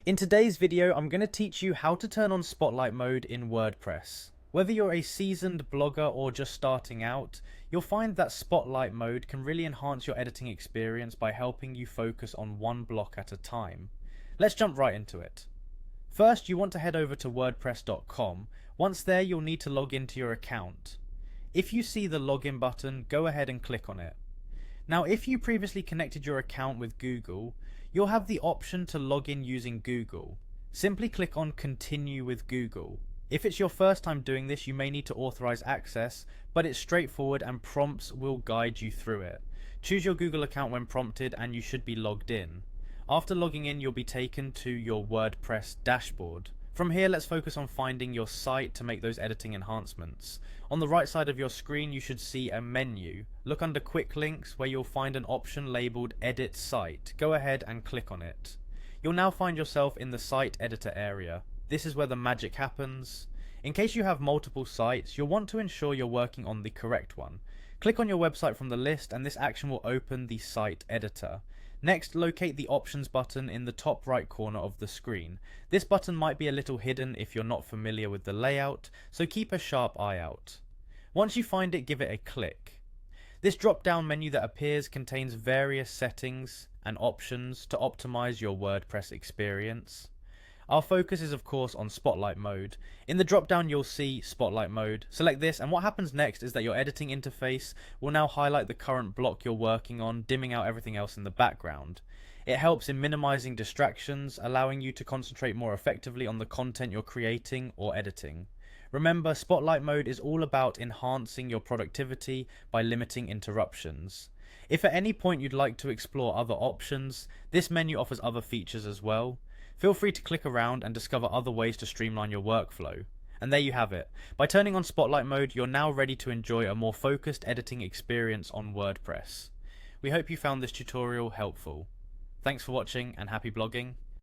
In today's video, I'm going to teach you how to turn on Spotlight mode in WordPress. Whether you're a seasoned blogger or just starting out, you'll find that Spotlight mode can really enhance your editing experience by helping you focus on one block at a time. Let's jump right into it. First, you want to head over to wordpress.com. Once there, you'll need to log into your account. If you see the login button, go ahead and click on it. Now, if you previously connected your account with Google, you'll have the option to log in using Google. Simply click on Continue with Google. If it's your first time doing this, you may need to authorize access, but it's straightforward and prompts will guide you through it. Choose your Google account when prompted and you should be logged in. After logging in, you'll be taken to your WordPress dashboard. From here, let's focus on finding your site to make those editing enhancements. On the right side of your screen, you should see a menu. Look under Quick Links where you'll find an option labeled Edit Site. Go ahead and click on it. You'll now find yourself in the site editor area. This is where the magic happens. In case you have multiple sites, you'll want to ensure you're working on the correct one. Click on your website from the list and this action will open the site editor. Next, locate the Options button in the top right corner of the screen. This button might be a little hidden if you're not familiar with the layout, so keep a sharp eye out. Once you find it, give it a click. This drop-down menu that appears contains various settings and options to optimize your WordPress experience. Our focus is of course on Spotlight mode. In the drop-down you'll see Spotlight mode. Select this and what happens next is that your editing interface will now highlight the current block you're working on, dimming out everything else in the background. It helps in minimizing distractions, allowing you to concentrate more effectively on the content you're creating or editing. Remember, Spotlight mode is all about enhancing your productivity by limiting interruptions. If at any point you'd like to explore other options, this menu offers other features as well. Feel free to click around and discover other ways to streamline your workflow. And there you have it. By turning on Spotlight mode, you're now ready to enjoy a more focused editing experience on WordPress. We hope you found this tutorial helpful. Thanks for watching and happy blogging.